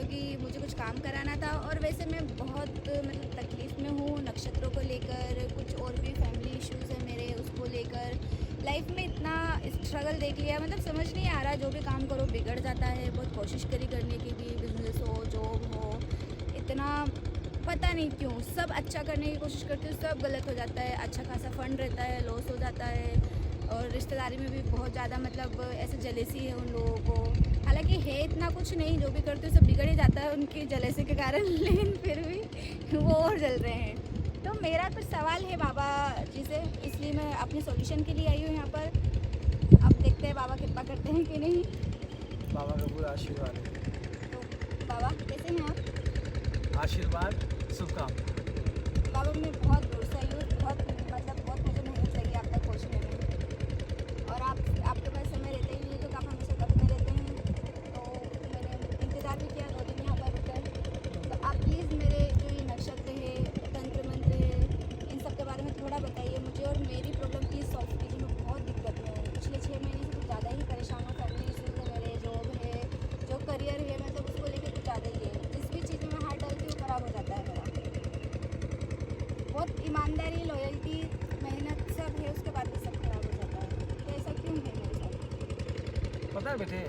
क्योंकि मुझे कुछ काम कराना था और वैसे मैं बहुत मतलब तकलीफ़ में हूँ नक्षत्रों को लेकर। कुछ और भी फैमिली इश्यूज़ हैं मेरे, उसको लेकर लाइफ में इतना स्ट्रगल देख लिया, मतलब समझ नहीं आ रहा, जो भी काम करो बिगड़ जाता है। बहुत कोशिश करी करने की भी, बिजनेस हो, जॉब हो, इतना पता नहीं क्यों सब अच्छा करने की कोशिश करती हूँ, सब गलत हो जाता है। अच्छा खासा फंड रहता है, लॉस हो जाता है। और रिश्तेदारी में भी बहुत ज़्यादा मतलब ऐसे जलेसी है उन लोगों को। हालांकि है इतना कुछ नहीं, जो भी करते हैं सब बिगड़ ही जाता है उनकी जलेसी के कारण लेकिन फिर भी वो और जल रहे हैं। तो मेरा कुछ सवाल है बाबा जी से, इसलिए मैं अपने सॉल्यूशन के लिए आई हूँ यहाँ पर। अब देखते हैं बाबा कृपा करते हैं कि नहीं। बाबा का पूरा आशीर्वाद है। तो बाबा कैसे हैं आप? आशीर्वाद शुभकामना। बाबा मैं बहुत दूर से आई हूँ, बहुत मतलब बहुत मुझे मेहनत लगी आप तक पहुँचने में। और आपके पास समय रहते ही नहीं, तो आप हमेशा कब में रहते हैं, तो मैंने इंतज़ार भी किया 2 दिन यहाँ पर रुककर। तो आप प्लीज़ मेरे जो ये नक्षत्र है, तंत्र मंत्र है, इन सब के बारे में थोड़ा बताइए मुझे और मेरी प्रॉब्लम प्लीज़ सॉल्व कीजिए। मैं बहुत दिक्कत में हूँ, पिछले 6 महीने से कुछ ज़्यादा ही परेशान हूँ। फैमिली इश्यूज़ है मेरे, जॉब है, जो करियर है मतलब उसको लेकर कुछ ज़्यादा ही है। जिस भी चीज़ में मैं हाथ डालती हूँ ख़राब हो जाता है मेरा। बहुत ईमानदारी, लॉयल्टी, मेहनत सब है, उसके बाद भी सब खराब हो जाता है। तो ऐसा क्यों है मेरे साथ? पता है बेटे,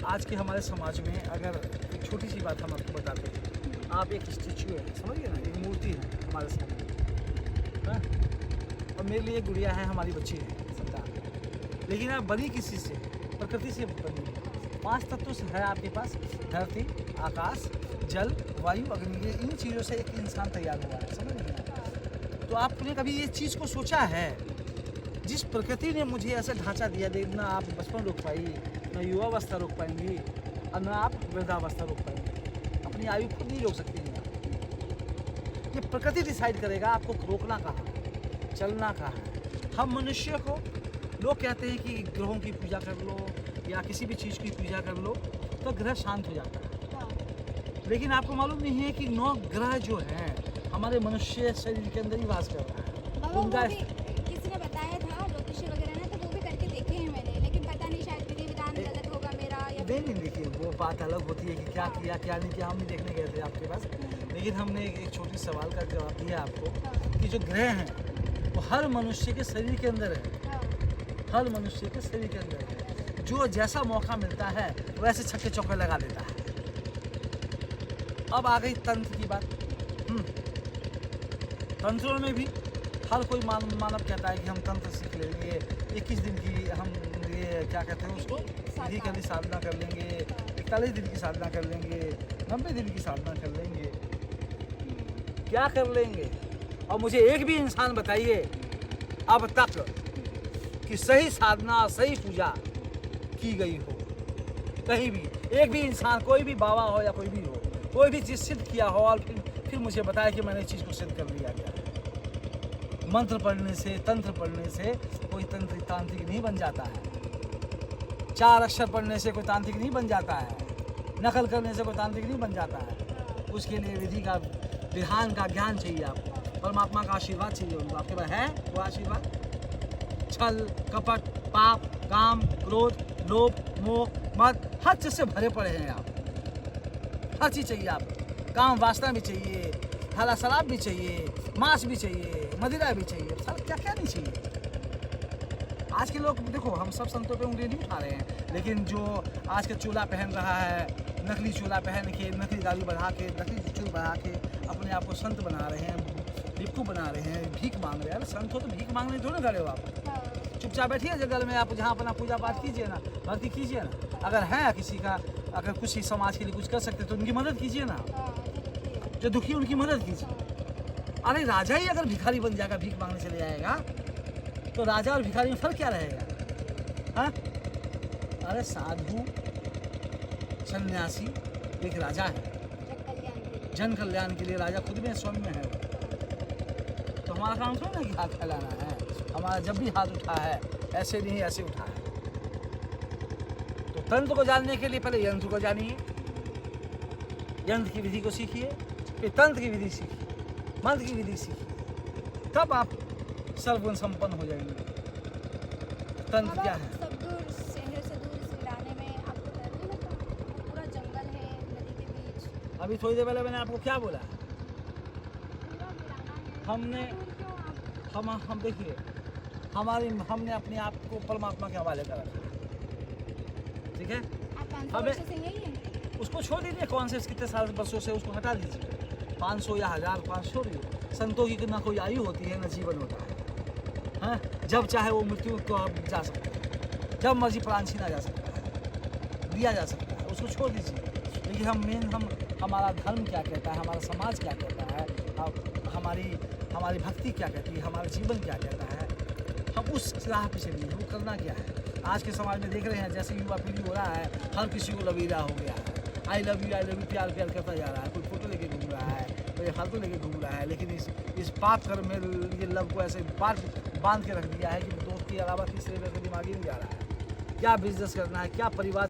आज के हमारे समाज में अगर एक छोटी सी बात हम आपको बताते हैं, आप एक स्टेचू है, समझिए ना, एक मूर्ति है हमारे सामने, हाँ? और मेरे लिए गुड़िया है, हमारी बच्ची है, संतान। लेकिन आप बनी किसी से, प्रकृति से बनी है। 5 तत्व से है आपके पास, धरती, आकाश, जल, वायु, अग्नि। ये इन चीज़ों से एक इंसान तैयार हुआ है, समझ रहे हैं? तो आपने कभी ये चीज़ को सोचा है, जिस प्रकृति ने मुझे ऐसा ढांचा दिया, ना आप बचपन रोक पाई, ना युवावस्था रोक पाएंगी, और ना आप वृद्धावस्था रोक पाएंगी। अपनी आयु खुद नहीं रोक सकती हैं आप। ये प्रकृति डिसाइड करेगा आपको रोकना कहाँ है, चलना कहाँ है। हम मनुष्य को लोग कहते हैं कि ग्रहों की पूजा कर लो या किसी भी चीज़ की पूजा कर लो तो ग्रह शांत हो जाता है। लेकिन आपको मालूम नहीं है कि 9 ग्रह जो हैं हमारे मनुष्य शरीर के अंदर ही वास कर रहा है। बाबा उनका वो भी किसी ने बताया था ज्योतिषी वगैरह ने, तो वो भी करके देखे हैं मैंने, लेकिन पता नहीं शायद विधि विधान गलत होगा मेरा या नहीं देखिए, वो बात अलग होती है कि क्या किया क्या नहीं किया। हम नहीं देखने गए थे आपके पास, लेकिन हमने एक छोटी सवाल का जवाब दिया आपको कि जो ग्रह हैं वो हर मनुष्य के शरीर के अंदर है। हर मनुष्य के शरीर के अंदर है। जो जैसा मौका मिलता है वैसे छक्के चौके लगा देता है। अब आ गई तंत्र की बात। तंत्रों में भी हर कोई मानव कहता है कि हम तंत्र सीख लेंगे, 21 दिन की हम ये क्या कहते हैं उसको, विधि की साधना कर लेंगे, 41 दिन की साधना कर लेंगे, 90 दिन की साधना कर लेंगे, क्या कर लेंगे। और मुझे एक भी इंसान बताइए अब तक कि सही साधना, सही पूजा की गई हो कहीं भी। एक भी इंसान, कोई भी बाबा हो या कोई भी हो, कोई भी चीज़ सिद्ध किया हो और फिर मुझे बताया कि मैंने चीज़ को सिद्ध कर लिया गया। मंत्र पढ़ने से, तंत्र पढ़ने से कोई तांत्रिक नहीं बन जाता है। 4 अक्षर पढ़ने से कोई तांत्रिक नहीं बन जाता है। नकल करने से कोई तांत्रिक नहीं बन जाता है। उसके लिए विधि का, विधान का ज्ञान चाहिए आपको। परमात्मा का आशीर्वाद चाहिए उनको। आपके पास है वो आशीर्वाद? छल, कपट, पाप, काम, क्रोध, लोभ, मोह, मद, हर चीज़ से भरे पड़े हैं आप। हर चीज़ चाहिए आपको। काम वासना भी चाहिए, हरा शराब भी चाहिए, मांस भी चाहिए, मदिरा भी चाहिए, सब क्या क्या नहीं चाहिए। आज के लोग देखो, हम सब संतों पे उंगली नहीं उठा रहे हैं, लेकिन जो आज के चोला पहन रहा है, नकली चोला पहन के, नकली दारू बढ़ा के, नकली चूल बढ़ा के अपने आप को संत बना रहे हैं, भिक्षु बना रहे हैं, भीख मांग रहे हैं। संत हो तो भीख मांगने थोड़ी ना खड़े हो आप। चुपचाप बैठिए जंगल में, आप जहाँ अपना पूजा पाठ कीजिए ना, भक्ति कीजिए ना। अगर है किसी का, अगर कुछ ही समाज के लिए कुछ कर सकते तो उनकी मदद कीजिए ना। जो दुखी उनकी मदद कीजिए। अरे राजा ही अगर भिखारी बन जाएगा, भीख मांगने चले जाएगा, तो राजा और भिखारी में फर्क क्या रहेगा? हाँ? अरे साधु सन्यासी एक राजा है, जन कल्याण के लिए राजा खुद में स्वयं में है। तो हमारा काम थोड़ा ना कि हाथ फैलाना है। हमारा जब भी हाथ उठा है ऐसे नहीं, ऐसे उठा है। तो तंत्र को जानने के लिए पहले यंत्र को जानिए, यंत्र की विधि को सीखिए, फिर तंत्र की विधि सीखिए, मंत्र की विधि सीखिए, तब आप सर्वगुण संपन्न हो जाएंगे। तंत्र क्या है? सब दूर, शहर से दूर इस वीराने में आपको डर नहीं लगता? पूरा जंगल है, अभी थोड़ी देर पहले मैंने आपको क्या बोला? हमने हम देखिए हमने अपने आप को परमात्मा के हवाले कर रखा है, ठीक है? आप 500 हमें- वर्षों से यही हैं? उसको छोड़ दीजिए, कौन से कितने साल वर्षों से उसको हटा दीजिए। 500 या 1000 500 भी संतों की ना कोई आयु होती है ना जीवन होता है, हाँ? जब चाहे वो मृत्यु को आप जा सकते हैं, जब मर्जी प्राण छीना जा सकता है, दिया जा सकता है, उसको छोड़ दीजिए। लेकिन हम हमारा धर्म क्या कहता है, हमारा समाज क्या कहता है, हमारी भक्ति क्या कहती है, हमारा जीवन क्या कहता है, हम उस राह पे चलिए। वो करना क्या है? आज के समाज में देख रहे हैं जैसे युवा पीढ़ी हो रहा है, हर किसी को लवीरा हो गया है। आई लव यू प्यार करता जा रहा है, कोई फोटो लेके घूम रहा है, कोई फालतू लेके घूम रहा है। लेकिन इस पाप कर्म में ये लव को ऐसे बांध के रख दिया है कि दोस्त के अलावा तीसरे पे दिमाग ही नहीं जा रहा है। क्या बिजनेस करना है, क्या परिवार